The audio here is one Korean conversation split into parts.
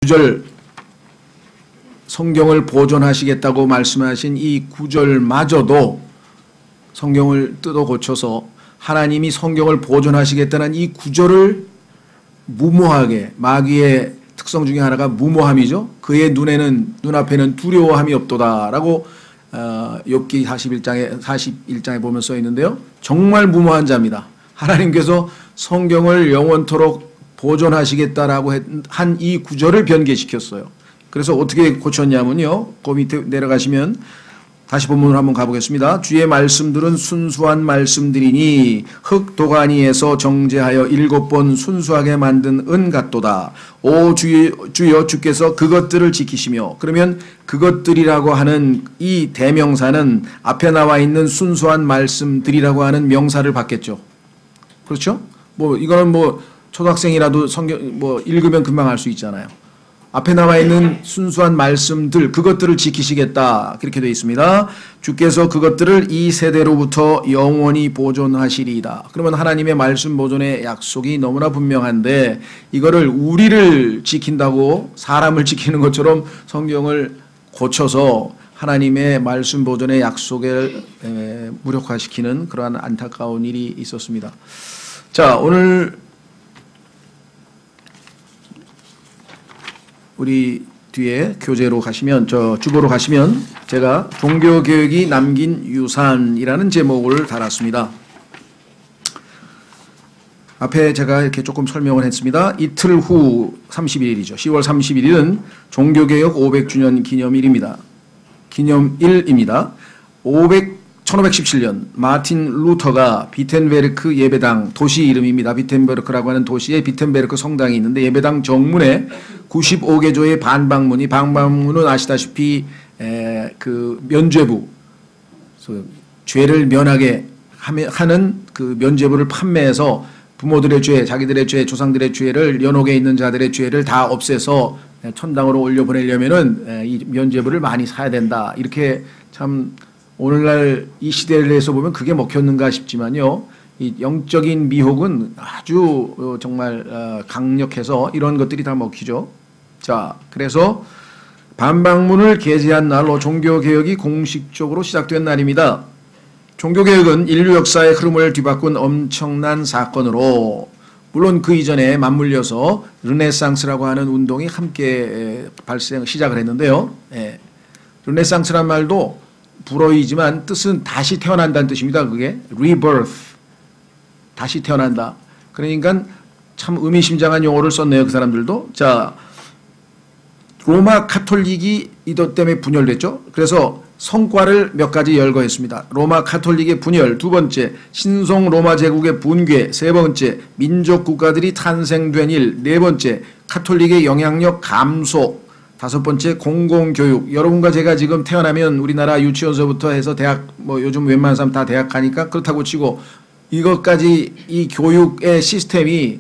구절 성경을 보존하시겠다고 말씀하신 이 구절마저도 성경을 뜯어 고쳐서 하나님이 성경을 보존하시겠다는 이 구절을 무모하게, 마귀의 특성 중에 하나가 무모함이죠. 그의 눈앞에는 두려워함이 없도다라고 욥기 41장에 보면 써 있는데요. 정말 무모한 자입니다. 하나님께서 성경을 영원토록 보존하시겠다라고 한 이 구절을 변개시켰어요. 그래서 어떻게 고쳤냐면요. 그 밑에 내려가시면 다시 본문으로 한번 가보겠습니다. 주의 말씀들은 순수한 말씀들이니 흙 도가니에서 정제하여 7번 순수하게 만든 은 같도다. 오 주여 주께서 그것들을 지키시며, 그러면 그것들이라고 하는 이 대명사는 앞에 나와 있는 순수한 말씀들이라고 하는 명사를 받겠죠. 그렇죠? 이거는 초등학생이라도 성경 읽으면 금방 알 수 있잖아요. 앞에 나와 있는 순수한 말씀들, 그것들을 지키시겠다, 그렇게 되어 있습니다. 주께서 그것들을 이 세대로부터 영원히 보존하시리이다. 그러면 하나님의 말씀 보존의 약속이 너무나 분명한데, 이거를 우리를 지킨다고 사람을 지키는 것처럼 성경을 고쳐서 하나님의 말씀 보존의 약속을 무력화시키는 그러한 안타까운 일이 있었습니다. 자, 오늘 우리 뒤에 교재로 가시면, 주보로 가시면 제가 종교개혁이 남긴 유산이라는 제목을 달았습니다. 앞에 제가 이렇게 조금 설명을 했습니다. 이틀 후 31일이죠. 10월 31일은 종교개혁 500주년 기념일입니다. 기념일입니다. 1517년 마틴 루터가 비텐베르크 예배당, 도시 이름입니다. 비텐베르크라고 하는 도시에 비텐베르크 성당이 있는데, 예배당 정문에 95개조의 방방문은 아시다시피 그 면죄부, 죄를 면하게 하는 그 면죄부를 판매해서 부모들의 죄, 자기들의 죄, 조상들의 죄를, 연옥에 있는 자들의 죄를 다 없애서 천당으로 올려보내려면은 이 면죄부를 많이 사야 된다. 이렇게 참 오늘날 이 시대를 해서 보면 그게 먹혔는가 싶지만요. 이 영적인 미혹은 아주 정말 강력해서 이런 것들이 다 먹히죠. 자, 그래서 반박문을 게재한 날로 종교개혁이 공식적으로 시작된 날입니다. 종교개혁은 인류 역사의 흐름을 뒤바꾼 엄청난 사건으로, 물론 그 이전에 맞물려서 르네상스라고 하는 운동이 함께 시작을 했는데요. 르네상스란 말도 불어이지만 뜻은 다시 태어난다는 뜻입니다. 그게 rebirth, 다시 태어난다. 그러니까 참 의미심장한 용어를 썼네요, 그 사람들도. 자, 로마 카톨릭이 이것 때문에 분열됐죠. 그래서 성과를 몇 가지 열거했습니다. 로마 카톨릭의 분열, 두 번째, 신성 로마 제국의 붕괴, 세 번째, 민족 국가들이 탄생된 일, 네 번째, 카톨릭의 영향력 감소, 다섯 번째, 공공교육. 여러분과 제가 지금 태어나면 우리나라 유치원서부터 해서 대학, 요즘 웬만한 사람 다 대학 가니까 그렇다고 치고, 이것까지 이 교육의 시스템이,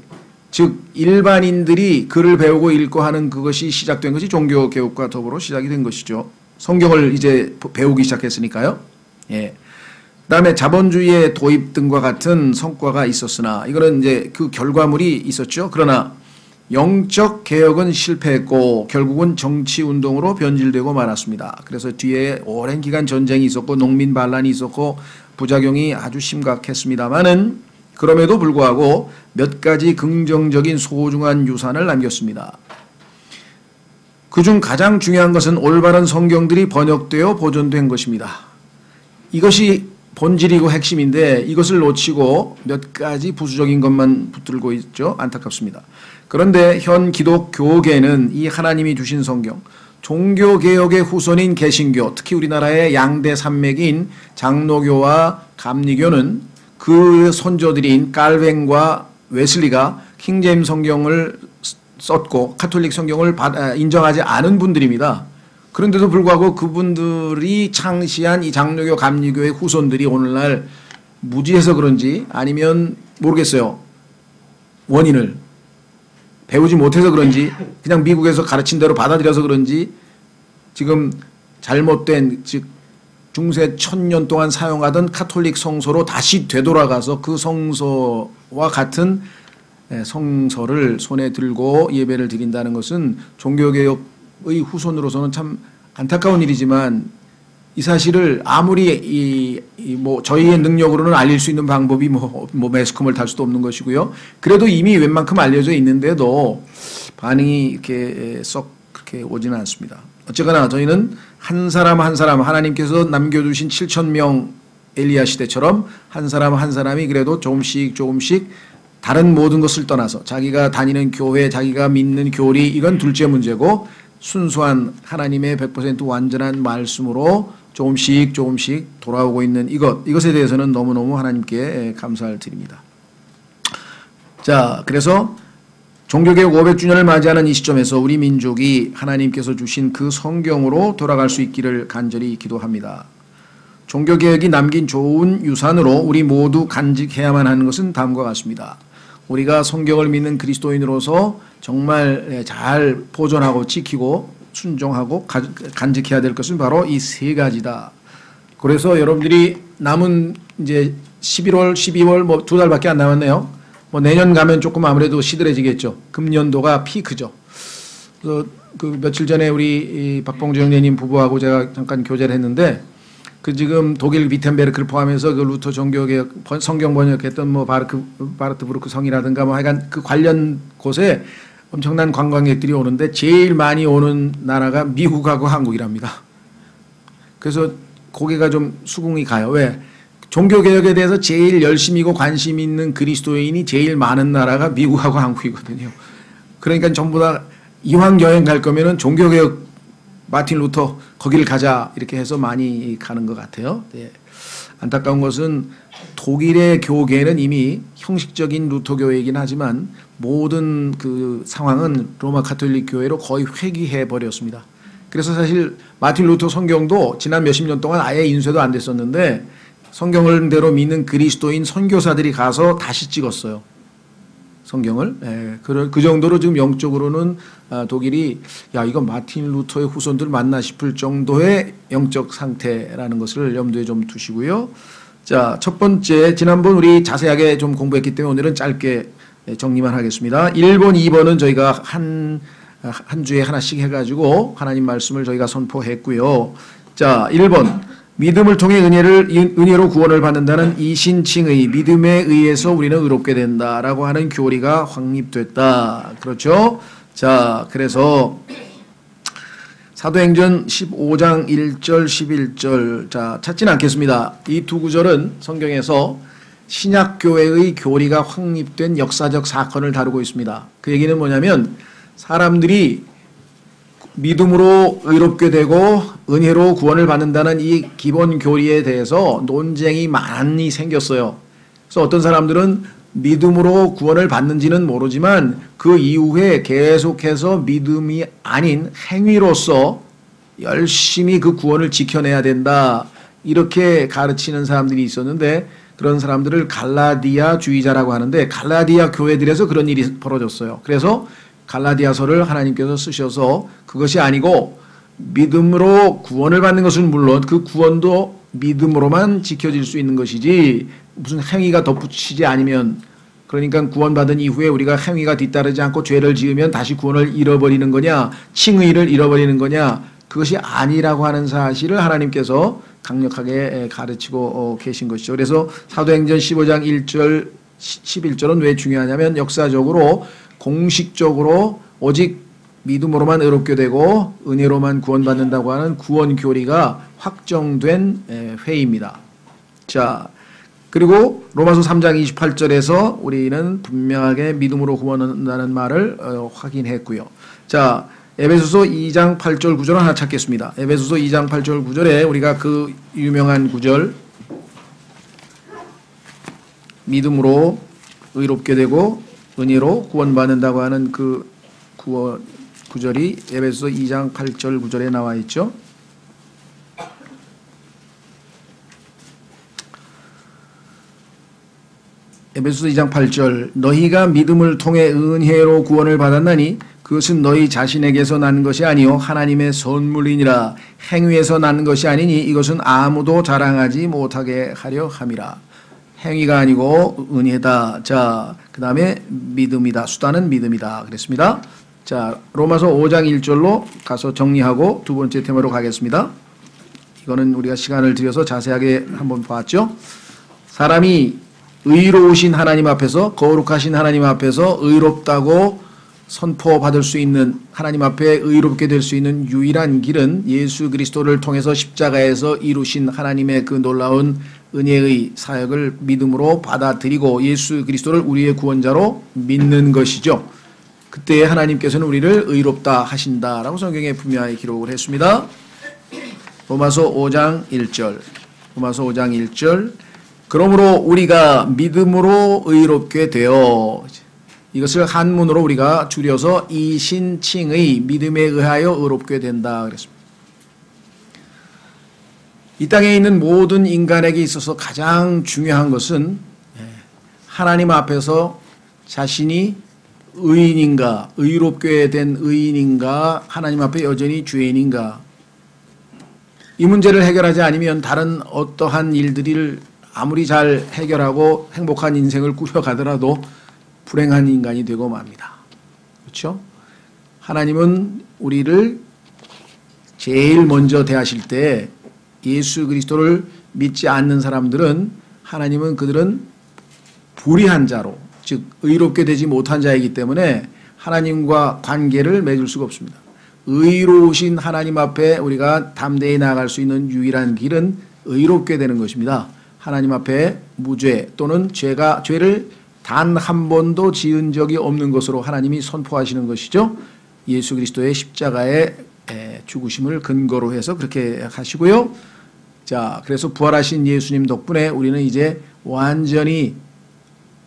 즉 일반인들이 글을 배우고 읽고 하는 그것이 시작된 것이 종교개혁과 더불어 시작이 된 것이죠. 성경을 이제 배우기 시작했으니까요. 예. 그다음에 자본주의의 도입 등과 같은 성과가 있었으나, 이거는 이제 그 결과물이 있었죠. 그러나 영적 개혁은 실패했고 결국은 정치 운동으로 변질되고 말았습니다. 그래서 뒤에 오랜 기간 전쟁이 있었고 농민 반란이 있었고 부작용이 아주 심각했습니다만은, 그럼에도 불구하고 몇 가지 긍정적인 소중한 유산을 남겼습니다. 그중 가장 중요한 것은 올바른 성경들이 번역되어 보존된 것입니다. 이것이 본질이고 핵심인데, 이것을 놓치고 몇 가지 부수적인 것만 붙들고 있죠. 안타깝습니다. 그런데 현 기독교계는 이 하나님이 주신 성경, 종교개혁의 후손인 개신교, 특히 우리나라의 양대 산맥인 장로교와 감리교는 그 선조들인 칼뱅과 웨슬리가 킹제임스 성경을 썼고 카톨릭 성경을 인정하지 않은 분들입니다. 그런데도 불구하고 그분들이 창시한 이 장로교, 감리교의 후손들이 오늘날 무지해서 그런지, 아니면 모르겠어요, 원인을 배우지 못해서 그런지, 그냥 미국에서 가르친 대로 받아들여서 그런지, 지금 잘못된, 즉 중세 1000년 동안 사용하던 카톨릭 성서로 다시 되돌아가서 그 성서와 같은 성서를 손에 들고 예배를 드린다는 것은 종교개혁의 후손으로서는 참 안타까운 일이지만 이 사실을 아무리 뭐 저희의 능력으로는 알릴 수 있는 방법이 뭐 매스컴을 탈 수도 없는 것이고요. 그래도 이미 웬만큼 알려져 있는데도 반응이 이렇게 썩 그렇게 오지는 않습니다. 어쨌거나 저희는 한 사람 한 사람 하나님께서 남겨두신 7,000명 엘리야 시대처럼 한 사람 한 사람이 그래도 조금씩 다른 모든 것을 떠나서 자기가 다니는 교회, 자기가 믿는 교리 이건 둘째 문제고 순수한 하나님의 100% 완전한 말씀으로 조금씩 돌아오고 있는 이것에 대해서는 너무너무 하나님께 감사를 드립니다. 자, 그래서 종교개혁 500주년을 맞이하는 이 시점에서 우리 민족이 하나님께서 주신 그 성경으로 돌아갈 수 있기를 간절히 기도합니다. 종교개혁이 남긴 좋은 유산으로 우리 모두 간직해야만 하는 것은 다음과 같습니다. 우리가 성경을 믿는 그리스도인으로서 정말 잘 보존하고 지키고 순종하고 간직해야 될 것은 바로 이 세 가지다. 그래서 여러분들이 남은 이제 11월, 12월 뭐 2달밖에 안 남았네요. 뭐 내년 가면 조금 아무래도 시들해지겠죠. 금년도가 피크죠. 그래서 그 며칠 전에 우리 박봉주 형제님 부부하고 제가 잠깐 교제를 했는데 그 지금 독일 비텐베르크를 포함해서 그 루터 종교개혁 성경 번역했던 뭐 바르트부르크 성이라든가 뭐 하여간 그 관련 곳에 엄청난 관광객들이 오는데 제일 많이 오는 나라가 미국하고 한국이랍니다. 그래서 고개가 좀 수긍이 가요. 왜? 종교개혁에 대해서 제일 열심히고 관심 있는 그리스도인이 제일 많은 나라가 미국하고 한국이거든요. 그러니까 전부 다 이왕 여행 갈 거면은 종교개혁 마틴 루터 거기를 가자 이렇게 해서 많이 가는 것 같아요. 네. 안타까운 것은 독일의 교계는 이미 형식적인 루터 교회이긴 하지만 모든 그 상황은 로마 가톨릭 교회로 거의 회귀해 버렸습니다. 그래서 사실 마틴 루터 성경도 지난 몇십 년 동안 아예 인쇄도 안 됐었는데 성경을 대로 믿는 그리스도인 선교사들이 가서 다시 찍었어요. 성경을. 그 정도로 지금 영적으로는 독일이 야 이거 마틴 루터의 후손들 맞나 싶을 정도의 영적 상태라는 것을 염두에 좀 두시고요. 자, 첫 번째 지난번 우리 자세하게 좀 공부했기 때문에 오늘은 짧게 정리만 하겠습니다. 1번, 2번은 저희가 한 주에 하나씩 해가지고 하나님 말씀을 저희가 선포했고요. 자, 1번 믿음을 통해 은혜로 구원을 받는다는 이신칭의 믿음에 의해서 우리는 의롭게 된다라고 하는 교리가 확립됐다. 그렇죠? 자, 그래서 사도행전 15장 1절 11절 자 찾지는 않겠습니다. 이 두 구절은 성경에서 신약교회의 교리가 확립된 역사적 사건을 다루고 있습니다. 그 얘기는 뭐냐면 사람들이 믿음으로 의롭게 되고 은혜로 구원을 받는다는 이 기본 교리에 대해서 논쟁이 많이 생겼어요. 그래서 어떤 사람들은 믿음으로 구원을 받는지는 모르지만 그 이후에 계속해서 믿음이 아닌 행위로서 열심히 그 구원을 지켜내야 된다. 이렇게 가르치는 사람들이 있었는데 그런 사람들을 갈라디아주의자라고 하는데 갈라디아 교회들에서 그런 일이 벌어졌어요. 그래서 갈라디아서를 하나님께서 쓰셔서 그것이 아니고 믿음으로 구원을 받는 것은 물론 그 구원도 믿음으로만 지켜질 수 있는 것이지 무슨 행위가 덧붙이지 않으면 그러니까 구원받은 이후에 우리가 행위가 뒤따르지 않고 죄를 지으면 다시 구원을 잃어버리는 거냐 칭의를 잃어버리는 거냐 그것이 아니라고 하는 사실을 하나님께서 강력하게 가르치고 계신 것이죠. 그래서 사도행전 15장 1절 11절은 왜 중요하냐면 역사적으로 공식적으로 오직 믿음으로만 의롭게 되고 은혜로만 구원받는다고 하는 구원 교리가 확정된 회의입니다. 자, 그리고 로마서 3장 28절에서 우리는 분명하게 믿음으로 구원한다는 말을 확인했고요. 자, 에베소서 2장 8절 9절 하나 찾겠습니다. 에베소서 2장 8절 9절에 우리가 그 유명한 구절 믿음으로 의롭게 되고 은혜로 구원받는다고 하는 그 구절이 에베소서 2장 8절 9절에 나와 있죠. 에베소서 2장 8절 너희가 믿음을 통해 은혜로 구원을 받았나니 그것은 너희 자신에게서 난 것이 아니요 하나님의 선물이니라 행위에서 난 것이 아니니 이것은 아무도 자랑하지 못하게 하려 함이라. 행위가 아니고 은혜다. 자, 그 다음에 믿음이다. 수단은 믿음이다. 그랬습니다. 자, 로마서 5장 1절로 가서 정리하고 두 번째 테마로 가겠습니다. 이거는 우리가 시간을 들여서 자세하게 한번 봤죠. 사람이 의로우신 하나님 앞에서, 거룩하신 하나님 앞에서 의롭다고 선포받을 수 있는, 하나님 앞에 의롭게 될 수 있는 유일한 길은 예수 그리스도를 통해서 십자가에서 이루신 하나님의 그 놀라운 은혜의 사역을 믿음으로 받아들이고 예수 그리스도를 우리의 구원자로 믿는 것이죠. 그때 하나님께서는 우리를 의롭다 하신다라고 성경에 분명히 기록을 했습니다. 로마서 5장 1절. 로마서 5장 1절. 그러므로 우리가 믿음으로 의롭게 되어, 이것을 한문으로 우리가 줄여서 이신칭의 믿음에 의하여 의롭게 된다 그랬습니다. 이 땅에 있는 모든 인간에게 있어서 가장 중요한 것은 하나님 앞에서 자신이 의인인가, 의롭게 된 의인인가, 하나님 앞에 여전히 죄인인가. 이 문제를 해결하지 않으면 다른 어떠한 일들을 아무리 잘 해결하고 행복한 인생을 꾸려가더라도 불행한 인간이 되고 맙니다. 그렇죠? 하나님은 우리를 제일 먼저 대하실 때 예수 그리스도를 믿지 않는 사람들은, 하나님은 그들은 불의한 자로, 즉 의롭게 되지 못한 자이기 때문에 하나님과 관계를 맺을 수가 없습니다. 의로우신 하나님 앞에 우리가 담대히 나아갈 수 있는 유일한 길은 의롭게 되는 것입니다. 하나님 앞에 무죄 또는 죄를 단 한 번도 지은 적이 없는 것으로 하나님이 선포하시는 것이죠. 예수 그리스도의 십자가의 죽으심을 근거로 해서 그렇게 하시고요. 자, 그래서 부활하신 예수님 덕분에 우리는 이제 완전히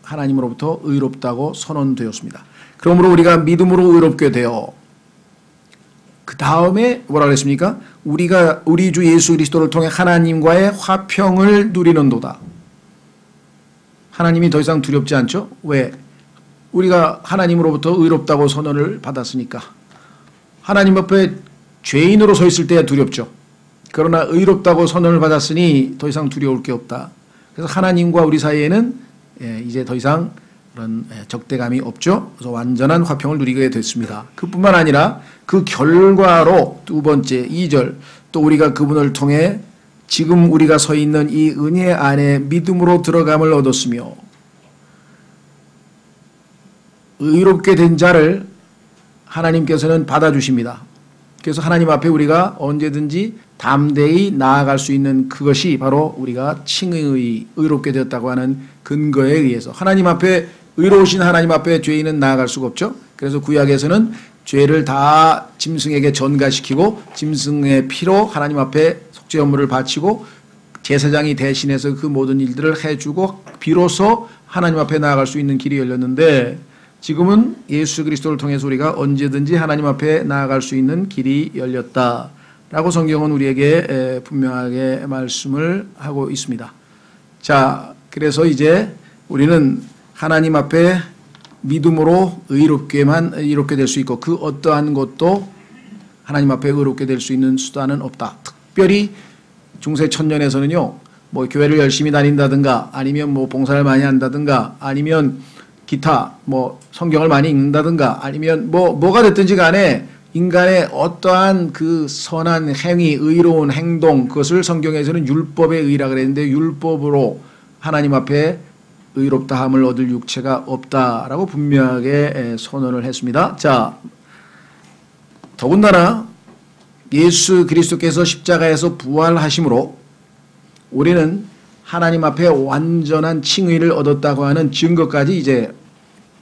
하나님으로부터 의롭다고 선언되었습니다. 그러므로 우리가 믿음으로 의롭게 되어, 그 다음에 뭐라 그랬습니까? 우리 주 예수 그리스도를 통해 하나님과의 화평을 누리는도다. 하나님이 더 이상 두렵지 않죠? 왜? 우리가 하나님으로부터 의롭다고 선언을 받았으니까. 하나님 앞에 죄인으로 서 있을 때 두렵죠. 그러나 의롭다고 선언을 받았으니 더 이상 두려울 게 없다. 그래서 하나님과 우리 사이에는 이제 더 이상 그런 적대감이 없죠. 그래서 완전한 화평을 누리게 됐습니다. 그뿐만 아니라 그 결과로 두 번째 2절, 또 우리가 그분을 통해 지금 우리가 서 있는 이 은혜 안에 믿음으로 들어감을 얻었으며, 의롭게 된 자를 하나님께서는 받아주십니다. 그래서 하나님 앞에 우리가 언제든지 담대히 나아갈 수 있는 그것이 바로 우리가 칭의, 의롭게 되었다고 하는 근거에 의해서, 하나님 앞에 의로우신 하나님 앞에 죄인은 나아갈 수가 없죠. 그래서 구약에서는 죄를 다 짐승에게 전가시키고 짐승의 피로 하나님 앞에 속죄 업무를 바치고 제사장이 대신해서 그 모든 일들을 해주고 비로소 하나님 앞에 나아갈 수 있는 길이 열렸는데, 지금은 예수 그리스도를 통해서 우리가 언제든지 하나님 앞에 나아갈 수 있는 길이 열렸다라고 성경은 우리에게 분명하게 말씀을 하고 있습니다. 자, 그래서 이제 우리는 하나님 앞에 믿음으로 이롭게 될 수 있고, 그 어떠한 것도 하나님 앞에 의롭게 될 수 있는 수단은 없다. 특별히 중세 천년에서는요, 뭐 교회를 열심히 다닌다든가, 아니면 뭐 봉사를 많이 한다든가, 아니면 기타 뭐 성경을 많이 읽는다든가, 아니면 뭐가 됐든지 간에 인간의 어떠한 그 선한 행위, 의로운 행동, 그것을 성경에서는 율법의 의라 그랬는데, 율법으로 하나님 앞에 의롭다함을 얻을 육체가 없다라고 분명하게 선언을 했습니다. 자, 더군다나 예수 그리스도께서 십자가에서 부활하심으로 우리는 하나님 앞에 완전한 칭의를 얻었다고 하는 증거까지, 이제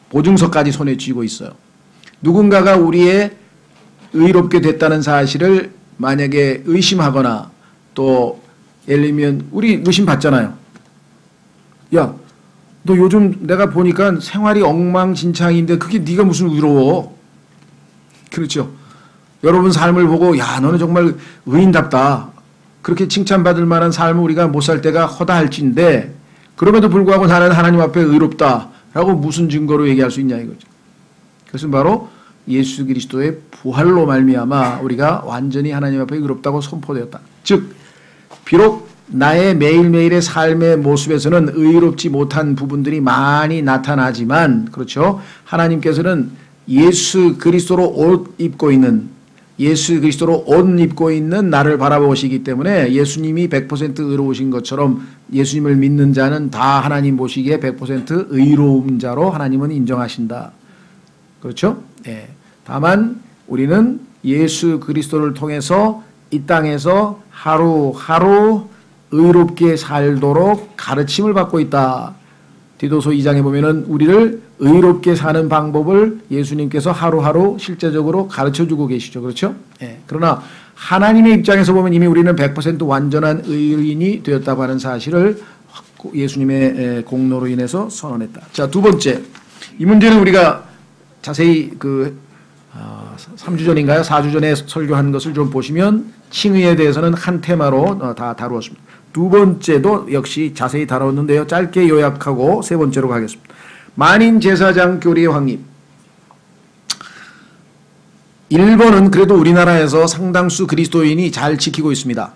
보증서까지 손에 쥐고 있어요. 누군가가 우리의 의롭게 됐다는 사실을 만약에 의심하거나, 또 예를 들면 우리 의심 받잖아요. 야, 너 요즘 내가 보니까 생활이 엉망진창인데 그게 네가 무슨 의로워? 그렇죠. 여러분 삶을 보고, 야, 너는 정말 의인답다, 그렇게 칭찬받을 만한 삶을 우리가 못 살 때가 허다할진데, 그럼에도 불구하고 나는 하나님 앞에 의롭다라고 무슨 증거로 얘기할 수 있냐 이거죠. 그것은 바로 예수 그리스도의 부활로 말미암아 우리가 완전히 하나님 앞에 의롭다고 선포되었다. 즉 비록 나의 매일매일의 삶의 모습에서는 의롭지 못한 부분들이 많이 나타나지만, 그렇죠? 하나님께서는 예수 그리스도로 옷 입고 있는 나를 바라보시기 때문에 예수님이 100% 의로우신 것처럼 예수님을 믿는 자는 다 하나님 보시기에 100% 의로운 자로 하나님은 인정하신다. 그렇죠? 예. 다만 우리는 예수 그리스도를 통해서 이 땅에서 하루하루 의롭게 살도록 가르침을 받고 있다. 디도서 2장에 보면은 우리를 의롭게 사는 방법을 예수님께서 하루하루 실제적으로 가르쳐주고 계시죠. 그렇죠? 예. 그러나 하나님의 입장에서 보면 이미 우리는 100% 완전한 의인이 되었다고 하는 사실을 예수님의 공로로 인해서 선언했다. 자, 두 번째. 이 문제는 우리가 자세히 3주 전인가요? 4주 전에 설교한 것을 좀 보시면 칭의에 대해서는 한 테마로 다 다루었습니다. 두 번째도 역시 자세히 다뤘는데요. 짧게 요약하고 세 번째로 가겠습니다. 만인 제사장 교리의 확립. 일본은 그래도 우리나라에서 상당수 그리스도인이 잘 지키고 있습니다.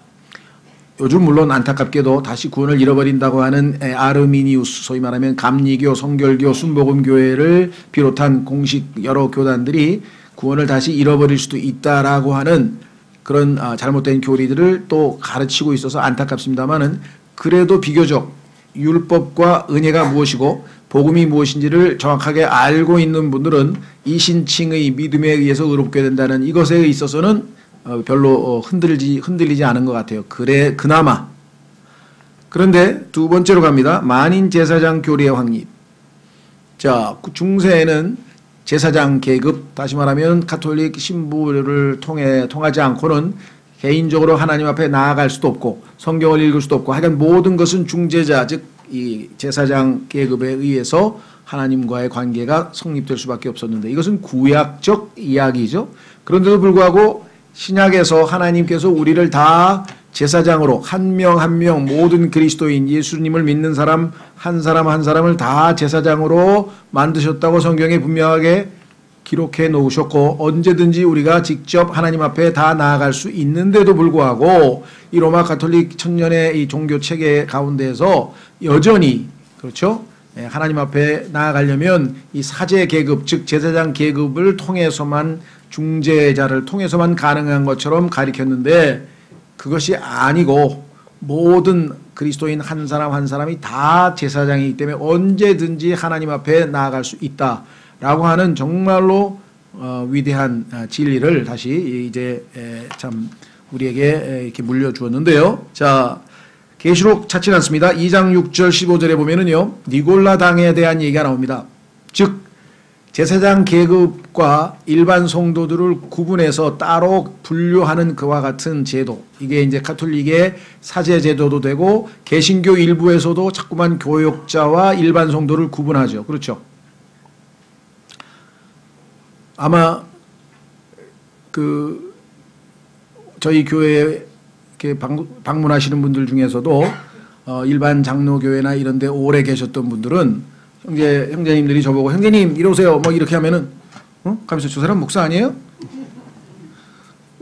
요즘 물론 안타깝게도 다시 구원을 잃어버린다고 하는 아르미니우스, 소위 말하면 감리교, 성결교, 순복음교회를 비롯한 공식 여러 교단들이 구원을 다시 잃어버릴 수도 있다라고 하는 그런 잘못된 교리들을 또 가르치고 있어서 안타깝습니다만은, 그래도 비교적 율법과 은혜가 무엇이고 복음이 무엇인지를 정확하게 알고 있는 분들은 이신칭의 믿음에 의해서 의롭게 된다는 이것에 있어서는 별로 흔들리지 않은 것 같아요. 그나마. 그런데 두 번째로 갑니다. 만인 제사장 교리의 확립. 자, 중세에는 제사장 계급, 다시 말하면 가톨릭 신부를 통하지 않고는 개인적으로 하나님 앞에 나아갈 수도 없고 성경을 읽을 수도 없고, 하여간 모든 것은 중재자, 즉 이 제사장 계급에 의해서 하나님과의 관계가 성립될 수밖에 없었는데, 이것은 구약적 이야기죠. 그런데도 불구하고 신약에서 하나님께서 우리를 다 제사장으로 한 명 한 명 모든 그리스도인 예수님을 믿는 사람 한 사람을 다 제사장으로 만드셨다고 성경에 분명하게 기록해 놓으셨고, 언제든지 우리가 직접 하나님 앞에 다 나아갈 수 있는데도 불구하고 이 로마 가톨릭 천년의 이 종교 체계 가운데에서 여전히, 그렇죠? 하나님 앞에 나아가려면 이 사제 계급, 즉 제사장 계급을 통해서만, 중재자를 통해서만 가능한 것처럼 가리켰는데, 그것이 아니고 모든 그리스도인 한 사람 한 사람이 다 제사장이기 때문에 언제든지 하나님 앞에 나아갈 수 있다라고 하는 정말로 위대한 진리를 다시 이제 참 우리에게 이렇게 물려주었는데요. 자, 계시록 찾지 않습니다. 2장 6절 15절에 보면은요, 니골라 당에 대한 얘기가 나옵니다. 즉 제사장 계급과 일반 성도들을 구분해서 따로 분류하는 그와 같은 제도, 이게 이제 가톨릭의 사제 제도도 되고 개신교 일부에서도 자꾸만 교역자와 일반 성도를 구분하죠. 그렇죠? 아마 저희 교회에 이렇게 방문하시는 분들 중에서도 일반 장로교회나 이런 데 오래 계셨던 분들은 형제님들이 저보고 형제님 이러세요 뭐 이렇게 하면은 가면서 저 사람 목사 아니에요?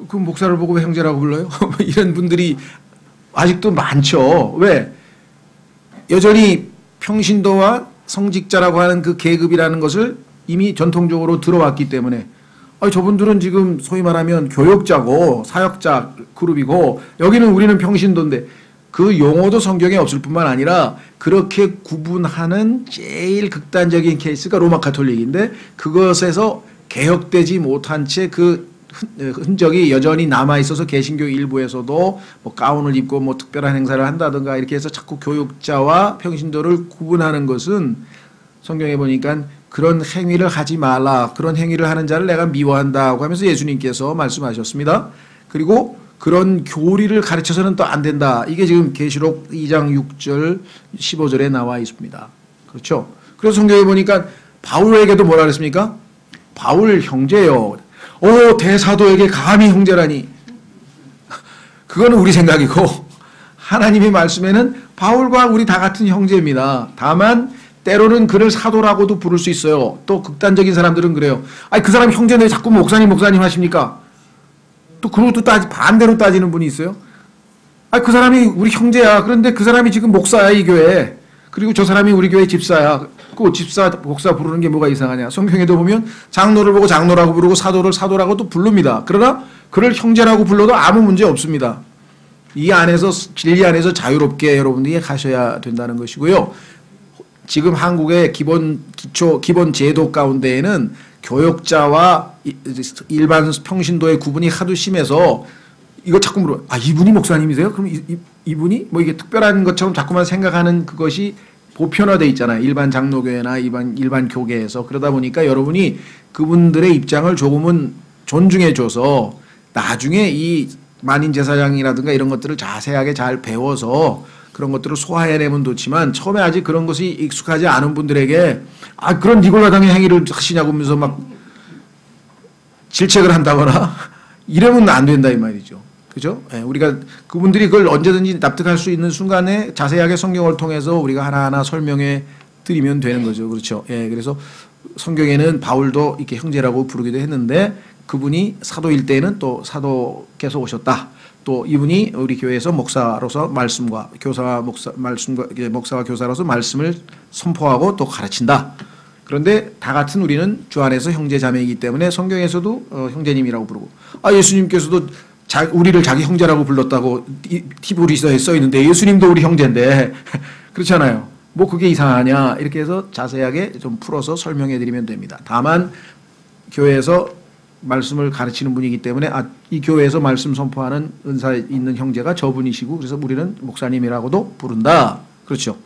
그 목사를 보고 왜 형제라고 불러요? 이런 분들이 아직도 많죠. 왜? 여전히 평신도와 성직자라고 하는 그 계급이라는 것을 이미 전통적으로 들어왔기 때문에, 저분들은 지금 소위 말하면 교역자고 사역자 그룹이고 여기는 우리는 평신도인데, 그 용어도 성경에 없을 뿐만 아니라 그렇게 구분하는 제일 극단적인 케이스가 로마 가톨릭인데, 그것에서 개혁되지 못한 채 그 흔적이 여전히 남아있어서 개신교 일부에서도 뭐 가운을 입고 뭐 특별한 행사를 한다든가 이렇게 해서 자꾸 교육자와 평신도를 구분하는 것은 성경에 보니까 그런 행위를 하지 말라, 그런 행위를 하는 자를 내가 미워한다고 하면서 예수님께서 말씀하셨습니다. 그리고 그런 교리를 가르쳐서는 또 안 된다. 이게 지금 계시록 2장 6절 15절에 나와 있습니다. 그렇죠? 그래서 성경에 보니까 바울에게도 뭐라 그랬습니까? 바울 형제요. 대사도에게 감히 형제라니. 그거는 우리 생각이고 하나님의 말씀에는 바울과 우리 다 같은 형제입니다. 다만 때로는 그를 사도라고도 부를 수 있어요. 또 극단적인 사람들은 그래요. 그 사람 형제인데 자꾸 목사님 하십니까? 또 그것도 반대로 따지는 분이 있어요. 아, 그 사람이 우리 형제야. 그런데 그 사람이 지금 목사야, 이 교회. 그리고 저 사람이 우리 교회 집사야. 그 집사, 목사 부르는 게 뭐가 이상하냐. 성경에도 보면 장로를 보고 장로라고 부르고 사도를 사도라고 또 부릅니다. 그러나 그를 형제라고 불러도 아무 문제 없습니다. 이 안에서, 진리 안에서 자유롭게 여러분들이 가셔야 된다는 것이고요. 지금 한국의 기본 제도 가운데에는 교역자와 일반 평신도의 구분이 하도 심해서 이거 자꾸 물어. 아, 이분이 목사님이세요? 그럼 이분이 뭐 이게 특별한 것처럼 자꾸만 생각하는 그것이 보편화돼 있잖아요. 일반 장로교회나 일반 교계에서. 그러다 보니까 여러분이 그분들의 입장을 조금은 존중해줘서 나중에 이 만인제사장이라든가 이런 것들을 자세하게 잘 배워서 그런 것들을 소화해내면 좋지만 처음에 아직 그런 것이 익숙하지 않은 분들에게 아, 그런 니골라당의 행위를 하시냐고 하면서 막 질책을 한다거나 이러면 안 된다 이 말이죠. 그죠? 예, 우리가 그분들이 그걸 언제든지 납득할 수 있는 순간에 자세하게 성경을 통해서 우리가 하나하나 설명해 드리면 되는 거죠. 그렇죠? 예, 그래서 성경에는 바울도 이렇게 형제라고 부르기도 했는데 그분이 사도일 때는 또 사도께서 오셨다. 또 이분이 우리 교회에서 목사로서 말씀과 목사와 교사로서 말씀을 선포하고 또 가르친다. 그런데 다 같은 우리는 주 안에서 형제 자매이기 때문에 성경에서도 형제님이라고 부르고 아, 예수님께서도 우리를 자기 형제라고 불렀다고 티브리서에 써 있는데 예수님도 우리 형제인데 그렇잖아요. 뭐 그게 이상하냐 이렇게 해서 자세하게 좀 풀어서 설명해 드리면 됩니다. 다만 교회에서 말씀을 가르치는 분이기 때문에 아, 이 교회에서 말씀 선포하는 은사 있는 형제가 저분이시고 그래서 우리는 목사님이라고도 부른다. 그렇죠.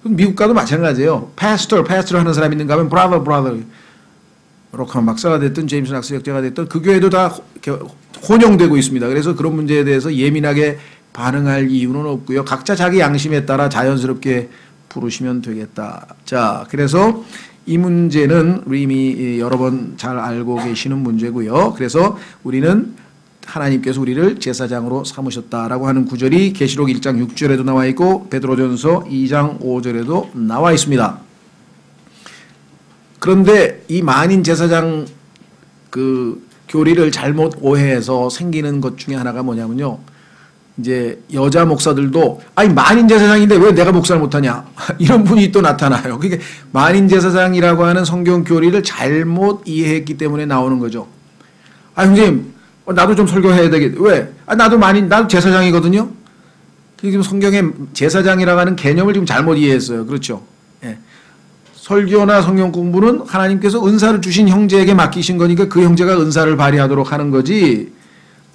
미국 가도 마찬가지예요. 파스터 하는 사람 있는가 하면 브라더 로커만 박사가 됐든 제임스 낙스 역자가 됐든 그 교회도 다 혼용되고 있습니다. 그래서 그런 문제에 대해서 예민하게 반응할 이유는 없고요. 각자 자기 양심에 따라 자연스럽게 부르시면 되겠다. 자, 그래서 이 문제는 우리 이미 여러 번 잘 알고 계시는 문제고요. 그래서 우리는 하나님께서 우리를 제사장으로 삼으셨다라고 하는 구절이 계시록 1장 6절에도 나와 있고 베드로전서 2장 5절에도 나와 있습니다. 그런데 이 만인 제사장 그 교리를 잘못 오해해서 생기는 것 중에 하나가 뭐냐면요. 이제 여자 목사들도 아니 만인 제사장인데 왜 내가 목사를 못하냐 이런 분이 또 나타나요. 그게 만인 제사장이라고 하는 성경 교리를 잘못 이해했기 때문에 나오는 거죠. 아 형님 나도 좀 설교해야 되겠 왜? 아 나도 제사장이거든요. 지금 성경에 제사장이라고 하는 개념을 지금 잘못 이해했어요. 그렇죠? 예. 설교나 성경 공부는 하나님께서 은사를 주신 형제에게 맡기신 거니까 그 형제가 은사를 발휘하도록 하는 거지.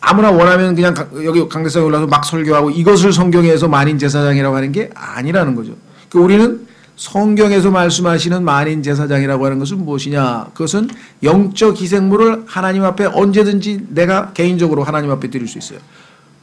아무나 원하면 그냥 여기 강대상에 올라서 막 설교하고 이것을 성경에서 만인 제사장이라고 하는 게 아니라는 거죠. 그러니까 우리는 성경에서 말씀하시는 만인 제사장이라고 하는 것은 무엇이냐? 그것은 영적 희생물을 하나님 앞에 언제든지 내가 개인적으로 하나님 앞에 드릴 수 있어요.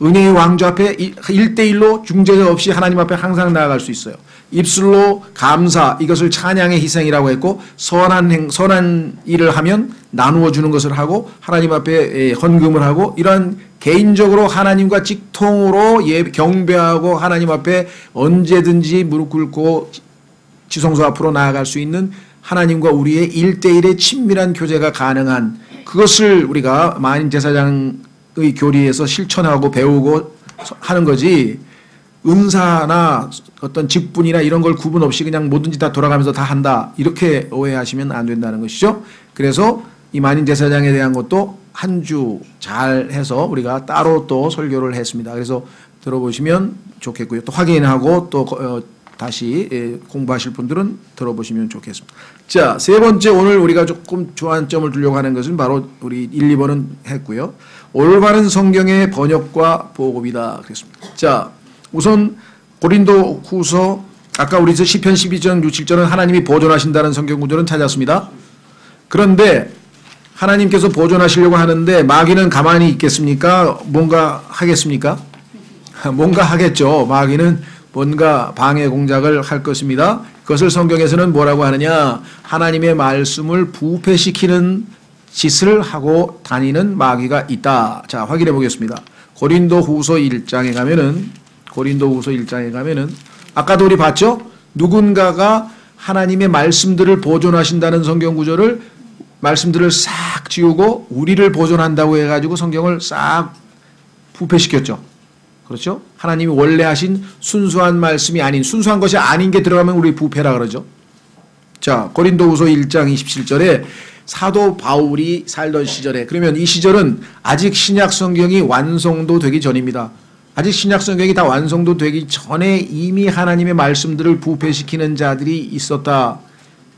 은혜의 왕좌 앞에 1대1로 중재자 없이 하나님 앞에 항상 나아갈 수 있어요. 입술로 감사, 이것을 찬양의 희생이라고 했고 선한 일을 하면 나누어 주는 것을 하고 하나님 앞에 헌금을 하고 이러한 개인적으로 하나님과 직통으로 경배하고 하나님 앞에 언제든지 무릎 꿇고 지성소 앞으로 나아갈 수 있는 하나님과 우리의 1대1의 친밀한 교제가 가능한 그것을 우리가 만인 제사장의 교리에서 실천하고 배우고 하는 거지 은사나 어떤 직분이나 이런 걸 구분 없이 그냥 뭐든지 다 돌아가면서 다 한다 이렇게 오해하시면 안 된다는 것이죠. 그래서 이 만인 제사장에 대한 것도 한 주 잘 해서 우리가 따로 또 설교를 했습니다. 그래서 들어보시면 좋겠고요. 또 확인하고 또 다시 공부하실 분들은 들어보시면 좋겠습니다. 자, 세 번째 오늘 우리가 조금 주안점을 두려고 하는 것은 바로 우리 1, 2번은 했고요. 올바른 성경의 번역과 보급이다 그랬습니다. 자, 우선 고린도 후서 아까 우리 시편 12장 6, 7절은 하나님이 보존하신다는 성경 구절은 찾았습니다. 그런데 하나님께서 보존하시려고 하는데 마귀는 가만히 있겠습니까? 뭔가 하겠습니까? 뭔가 하겠죠. 마귀는 뭔가 방해 공작을 할 것입니다. 그것을 성경에서는 뭐라고 하느냐? 하나님의 말씀을 부패시키는 짓을 하고 다니는 마귀가 있다. 자, 확인해 보겠습니다. 고린도 후서 1장에 가면은 아까도 우리 봤죠? 누군가가 하나님의 말씀들을 보존하신다는 성경 구절을 말씀들을 싹 지우고 우리를 보존한다고 해가지고 성경을 싹 부패시켰죠. 그렇죠? 하나님이 원래 하신 순수한 말씀이 아닌, 순수한 것이 아닌 게 들어가면 우리 부패라 그러죠. 자, 고린도후서 1장 27절에 사도 바울이 살던 시절에, 그러면 이 시절은 아직 신약 성경이 완성도 되기 전입니다. 아직 신약 성경이 다 완성도 되기 전에 이미 하나님의 말씀들을 부패시키는 자들이 있었다.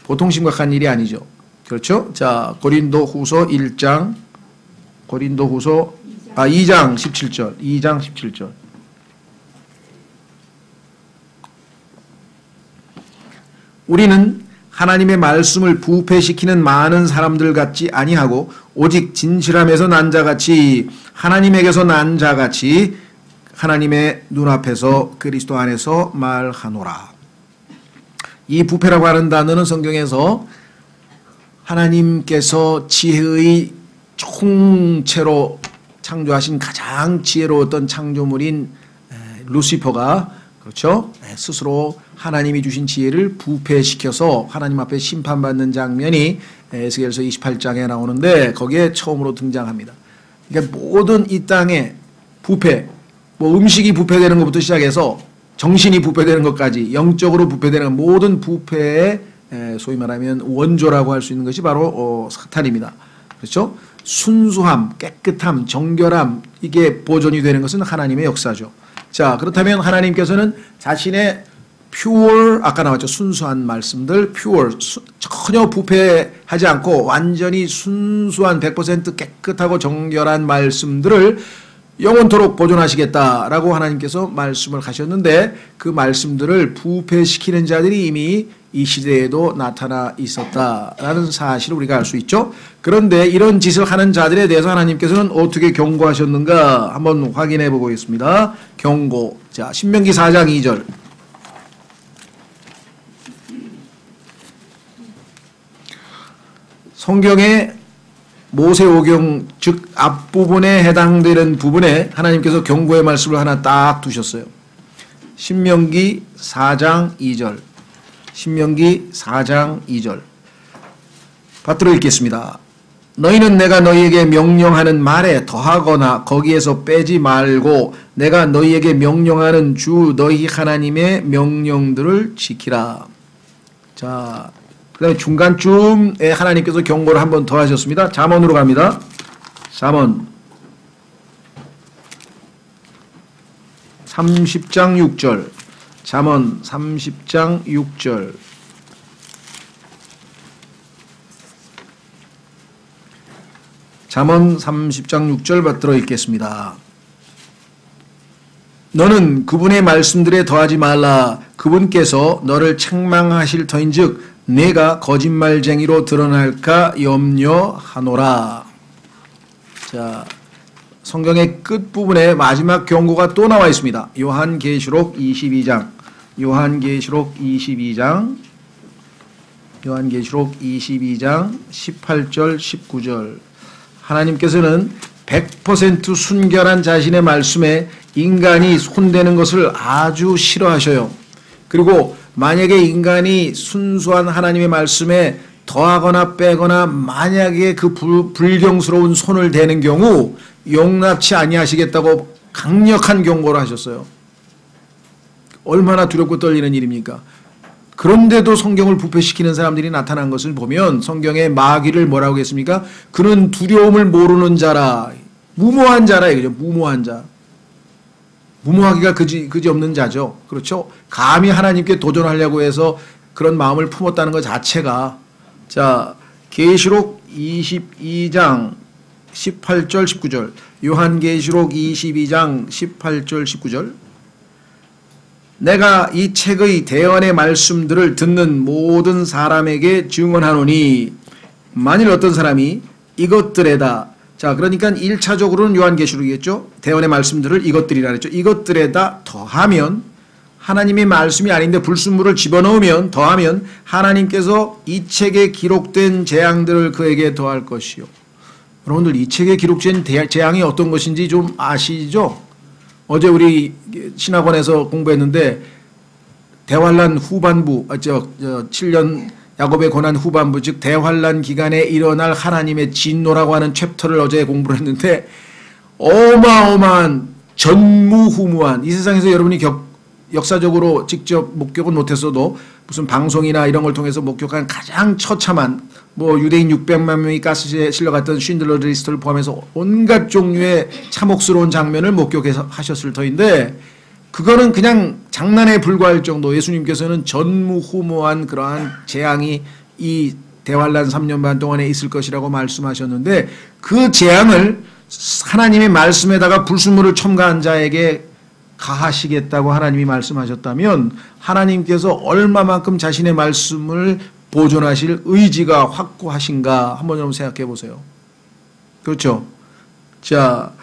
보통 심각한 일이 아니죠. 그렇죠? 자, 고린도후서 2장 17절. 2장 17절. 우리는 하나님의 말씀을 부패시키는 많은 사람들 같지 아니하고 오직 진실함에서 난 자같이, 하나님에게서 난 자같이 하나님의 눈앞에서 그리스도 안에서 말하노라. 이 부패라고 하는 단어는 성경에서 하나님께서 지혜의 총체로 창조하신 가장 지혜로웠던 창조물인 루시퍼가, 그렇죠? 스스로 하나님이 주신 지혜를 부패시켜서 하나님 앞에 심판받는 장면이 에스겔서 28장에 나오는데 거기에 처음으로 등장합니다. 그러니까 모든 이 땅의 부패, 뭐 음식이 부패되는 것부터 시작해서 정신이 부패되는 것까지, 영적으로 부패되는 모든 부패의 소위 말하면 원조라고 할 수 있는 것이 바로 사탄입니다. 그렇죠? 순수함, 깨끗함, 정결함, 이게 보존이 되는 것은 하나님의 역사죠. 자, 그렇다면 하나님께서는 자신의 pure, 아까 나왔죠. 순수한 말씀들, pure, 전혀 부패하지 않고 완전히 순수한 100% 깨끗하고 정결한 말씀들을 영원토록 보존하시겠다라고 하나님께서 말씀을 하셨는데, 그 말씀들을 부패시키는 자들이 이미 이 시대에도 나타나 있었다라는 사실을 우리가 알 수 있죠. 그런데 이런 짓을 하는 자들에 대해서 하나님께서는 어떻게 경고하셨는가 한번 확인해 보겠습니다. 경고. 자, 신명기 4장 2절. 성경에 모세오경, 즉 앞부분에 해당되는 부분에 하나님께서 경고의 말씀을 하나 딱 두셨어요. 신명기 4장 2절. 신명기 4장 2절. 받들어 읽겠습니다. 너희는 내가 너희에게 명령하는 말에 더하거나 거기에서 빼지 말고 내가 너희에게 명령하는 주 너희 하나님의 명령들을 지키라. 자, 그 다음에 중간쯤에 하나님께서 경고를 한 번 더 하셨습니다. 잠언으로 갑니다. 잠언 30장 6절. 잠언 30장 6절. 잠언 30장 6절 받들어 읽겠습니다. 너는 그분의 말씀들에 더하지 말라. 그분께서 너를 책망하실 터인즉 내가 거짓말쟁이로 드러날까 염려하노라. 자, 성경의 끝부분에 마지막 경고가 또 나와 있습니다. 요한계시록 22장. 요한계시록 22장 18절 19절. 하나님께서는 100% 순결한 자신의 말씀에 인간이 손대는 것을 아주 싫어하셔요. 그리고 만약에 인간이 순수한 하나님의 말씀에 더하거나 빼거나 만약에 그 불경스러운 손을 대는 경우 용납치 아니하시겠다고 강력한 경고를 하셨어요. 얼마나 두렵고 떨리는 일입니까? 그런데도 성경을 부패시키는 사람들이 나타난 것을 보면 성경의 마귀를 뭐라고 했습니까? 그는 두려움을 모르는 자라. 무모한 자라 이거죠. 무모한 자. 무모하기가 그지없는 자죠. 그렇죠? 감히 하나님께 도전하려고 해서 그런 마음을 품었다는 것 자체가. 자, 계시록 22장 18절 19절. 요한계시록 22장 18절 19절. 내가 이 책의 대언의 말씀들을 듣는 모든 사람에게 증언하노니 만일 어떤 사람이 이것들에다, 자, 그러니까 1차적으로는 요한계시록이겠죠. 대언의 말씀들을 이것들이라 그랬죠. 이것들에다 더하면, 하나님의 말씀이 아닌데 불순물을 집어넣으면, 더하면 하나님께서 이 책에 기록된 재앙들을 그에게 더할 것이요. 여러분들 이 책에 기록된 재앙이 어떤 것인지 좀 아시죠? 어제 우리 신학원에서 공부했는데 대환란 후반부, 7년 야곱의 고난 후반부, 즉 대환란 기간에 일어날 하나님의 진노라고 하는 챕터를 어제 공부를 했는데 어마어마한 전무후무한, 이 세상에서 여러분이 역사적으로 직접 목격은 못했어도 무슨 방송이나 이런 걸 통해서 목격한 가장 처참한, 뭐 유대인 600만 명이 가스에 실려갔던 쉰들러 리스트를 포함해서 온갖 종류의 참혹스러운 장면을 목격하셨을 터인데, 그거는 그냥 장난에 불과할 정도. 예수님께서는 전무후무한 그러한 재앙이 이 대환란 3년 반 동안에 있을 것이라고 말씀하셨는데, 그 재앙을 하나님의 말씀에다가 불순물을 첨가한 자에게 가하시겠다고 하나님이 말씀하셨다면, 하나님께서 얼마만큼 자신의 말씀을 보존하실 의지가 확고하신가 한번 좀 생각해 보세요. 그렇죠? 자,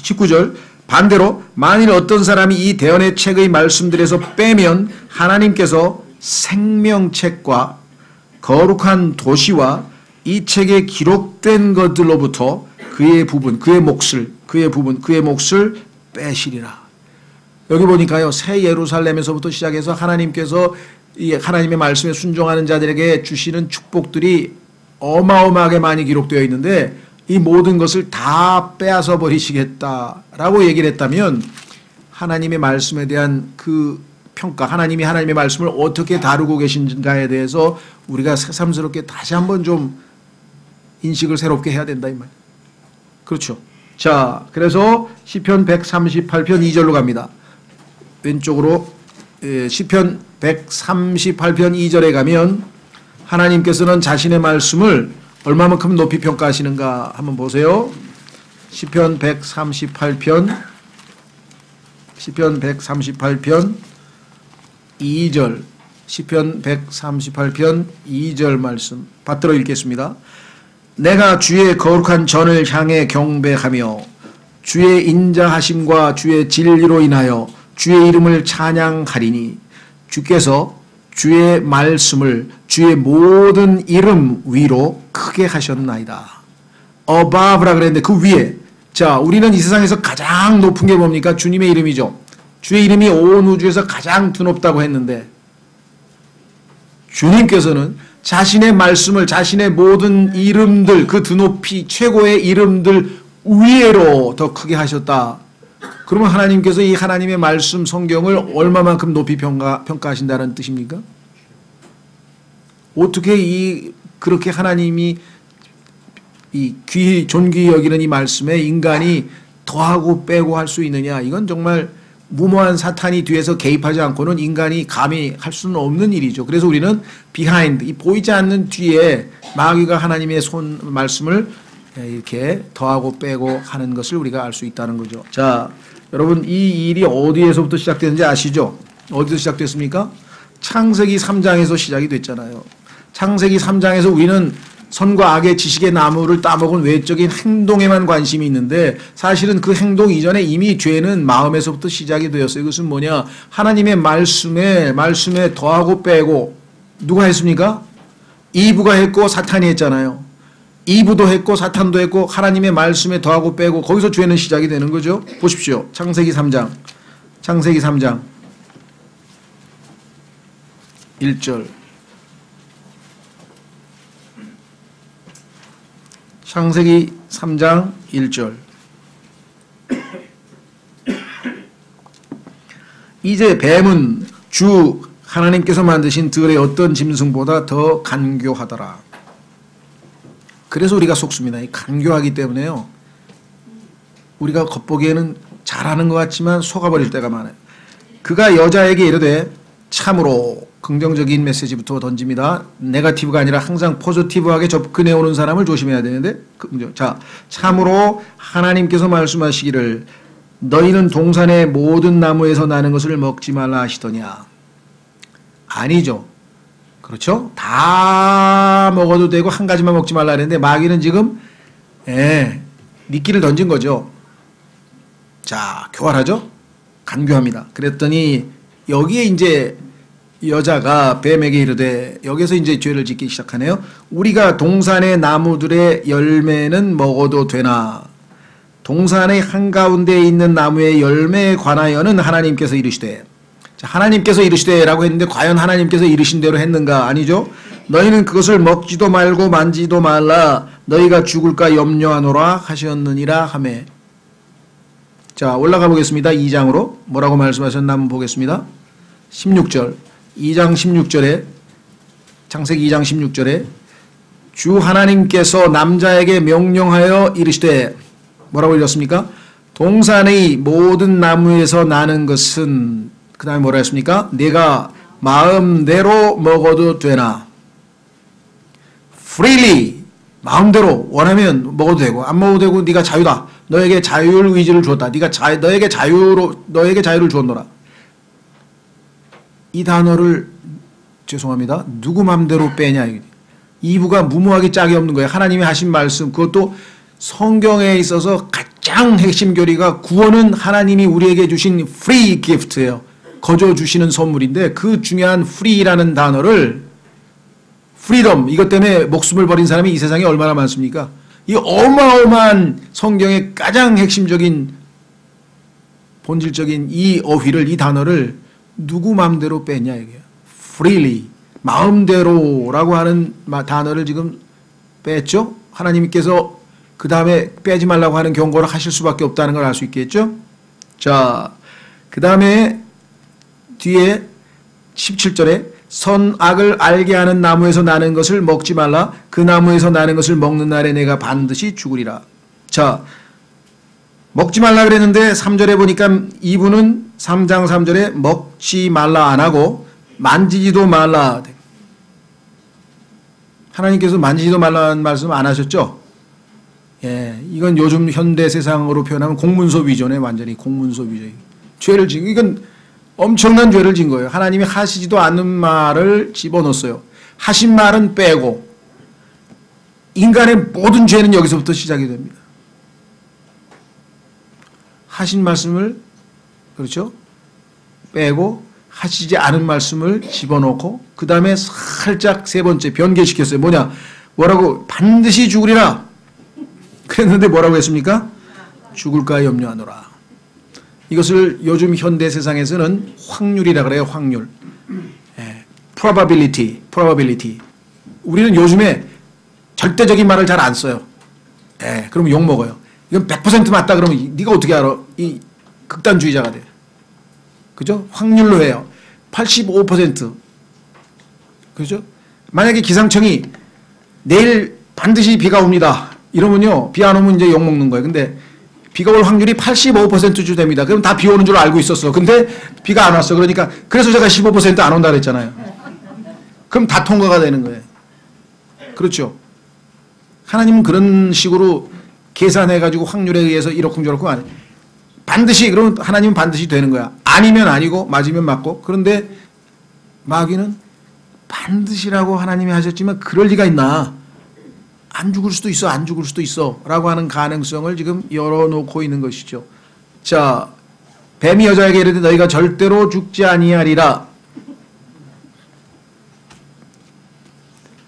19절. 반대로 만일 어떤 사람이 이 대언의 책의 말씀들에서 빼면 하나님께서 생명책과 거룩한 도시와 이 책에 기록된 것들로부터 그의 몫을 빼시리라. 여기 보니까요, 새 예루살렘에서부터 시작해서 하나님께서 이 하나님의 말씀에 순종하는 자들에게 주시는 축복들이 어마어마하게 많이 기록되어 있는데, 이 모든 것을 다 빼앗아 버리시겠다라고 얘기를 했다면, 하나님의 말씀에 대한 그 평가, 하나님이 하나님의 말씀을 어떻게 다루고 계신가에 대해서 우리가 새삼스럽게 다시 한번 좀 인식을 새롭게 해야 된다 이 말. 그렇죠. 자, 그래서 시편 138편 2절로 갑니다. 왼쪽으로 시편 138편 2절에 가면 하나님께서는 자신의 말씀을 얼마만큼 높이 평가하시는가 한번 보세요. 시편 138편 2절, 시편 138편 2절 말씀 받들어 읽겠습니다. 내가 주의 거룩한 전을 향해 경배하며 주의 인자하심과 주의 진리로 인하여 주의 이름을 찬양하리니, 주께서 주의 말씀을 주의 모든 이름 위로 크게 하셨나이다. above라 그랬는데 그 위에, 자, 우리는 이 세상에서 가장 높은 게 뭡니까? 주님의 이름이죠. 주의 이름이 온 우주에서 가장 드높다고 했는데, 주님께서는 자신의 말씀을 자신의 모든 이름들, 그 드높이 최고의 이름들 위에로 더 크게 하셨다. 그러면 하나님께서 이 하나님의 말씀 성경을 얼마만큼 높이 평가하신다는 뜻입니까? 어떻게 그렇게 하나님이 이 존귀히 여기는 이 말씀에 인간이 더하고 빼고 할 수 있느냐? 이건 정말 무모한 사탄이 뒤에서 개입하지 않고는 인간이 감히 할 수는 없는 일이죠. 그래서 우리는 비하인드, 이 보이지 않는 뒤에 마귀가 하나님의 말씀을 이렇게 더하고 빼고 하는 것을 우리가 알 수 있다는 거죠. 자, 여러분, 이 일이 어디에서부터 시작되는지 아시죠? 어디서 시작됐습니까? 창세기 3장에서 시작이 됐잖아요. 창세기 3장에서 우리는 선과 악의 지식의 나무를 따먹은 외적인 행동에만 관심이 있는데, 사실은 그 행동 이전에 이미 죄는 마음에서부터 시작이 되었어요. 그것은 뭐냐? 하나님의 말씀에 더하고 빼고 누가 했습니까? 이브가 했고 사탄이 했잖아요. 이브도 했고 사탄도 했고 하나님의 말씀에 더하고 빼고, 거기서 죄는 시작이 되는 거죠. 보십시오. 창세기 3장 1절. 창세기 3장 1절. 이제 뱀은 주 하나님께서 만드신 들의 어떤 짐승보다 더 간교하더라. 그래서 우리가 속습니다. 간교하기 때문에요, 우리가 겉보기에는 잘하는 것 같지만 속아버릴 때가 많아요. 그가 여자에게 이르되, 참으로, 긍정적인 메시지부터 던집니다. 네거티브가 아니라 항상 포지티브하게 접근해 오는 사람을 조심해야 되는데, 자, 참으로 하나님께서 말씀하시기를 너희는 동산의 모든 나무에서 나는 것을 먹지 말라 하시더냐. 아니죠. 그렇죠? 다 먹어도 되고 한 가지만 먹지 말라 했는데, 마귀는 지금 미끼를 던진 거죠. 자, 교활하죠? 간교합니다. 그랬더니 여기에 이제 여자가 뱀에게 이르되, 여기서 이제 죄를 짓기 시작하네요. 우리가 동산의 나무들의 열매는 먹어도 되나? 동산의 한가운데에 있는 나무의 열매에 관하여는 하나님께서 이르시되, 자, 하나님께서 이르시되라고 했는데 과연 하나님께서 이르신 대로 했는가? 아니죠. 너희는 그것을 먹지도 말고 만지도 말라, 너희가 죽을까 염려하노라 하셨느니라 하매. 자, 올라가 보겠습니다. 2장으로. 뭐라고 말씀하셨나 한번 보겠습니다. 16절. 2장 16절에, 창세기 2장 16절에 주 하나님께서 남자에게 명령하여 이르시되, 뭐라고 읽었습니까? 동산의 모든 나무에서 나는 것은, 그 다음에 뭐라 했습니까? 네가 마음대로 먹어도 되나? freely, 마음대로 원하면 먹어도 되고 안 먹어도 되고 네가 자유다. 너에게 자율 의지를 주었다. 너에게 자유를 주었노라. 이 단어를 죄송합니다. 누구 맘대로 빼냐. 이부가 무모하게 짝이 없는 거예요. 하나님이 하신 말씀, 그것도 성경에 있어서 가장 핵심 교리가 구원은 하나님이 우리에게 주신 free gift예요. 거저 주시는 선물인데 그 중요한 free라는 단어를 freedom, 이것 때문에 목숨을 버린 사람이 이 세상에 얼마나 많습니까? 이 어마어마한 성경의 가장 핵심적인 본질적인 이 어휘를, 이 단어를 누구 마음대로 뺐냐 이게요. freely, 마음대로라고 하는 단어를 지금 뺐죠. 하나님께서 그 다음에 빼지 말라고 하는 경고를 하실 수밖에 없다는 걸 알 수 있겠죠. 자, 그 다음에 뒤에 17절에 선악을 알게 하는 나무에서 나는 것을 먹지 말라. 그 나무에서 나는 것을 먹는 날에 내가 반드시 죽으리라. 자, 먹지 말라 그랬는데 3절에 보니까 이분은 3장 3절에 먹지 말라 안 하고 만지지도 말라. 하나님께서 만지지도 말라는 말씀 안 하셨죠? 예, 이건 요즘 현대 세상으로 표현하면 공문서 위조네. 완전히 공문서 위조. 죄를 지은, 이건 엄청난 죄를 진 거예요. 하나님이 하시지도 않는 말을 집어넣었어요. 하신 말은 빼고 인간의 모든 죄는 여기서부터 시작이 됩니다. 하신 말씀을, 그렇죠? 빼고 하시지 않은 말씀을 집어넣고 그 다음에 살짝 세 번째 변개시켰어요. 뭐라고? 반드시 죽으리라. 그랬는데 뭐라고 했습니까? 죽을까 염려하노라. 이것을 요즘 현대 세상에서는 확률이라 그래요. 확률. 예. probability. 우리는 요즘에 절대적인 말을 잘 안 써요. 예. 그러면 욕 먹어요. 이건 100% 맞다 그러면 네가 어떻게 알아? 이 극단주의자가 돼. 그죠? 확률로 해요. 85%. 그죠? 만약에 기상청이 내일 반드시 비가 옵니다. 이러면요. 비 안 오면 이제 욕 먹는 거예요. 근데 비가 올 확률이 85%쯤 됩니다. 그럼 다 비 오는 줄 알고 있었어. 근데 비가 안 왔어. 그러니까 그래서 제가 15% 안 온다 그랬잖아요. 그럼 다 통과가 되는 거예요. 그렇죠. 하나님은 그런 식으로 계산해가지고 확률에 의해서 이렇고 저렇고 안 해. 반드시, 그러면 하나님은 반드시 되는 거야. 아니면 아니고 맞으면 맞고. 그런데 마귀는 반드시라고 하나님이 하셨지만 그럴 리가 있나. 안 죽을 수도 있어, 안 죽을 수도 있어 라고 하는 가능성을 지금 열어놓고 있는 것이죠. 자, 뱀이 여자에게 이르되 너희가 절대로 죽지 아니하리라.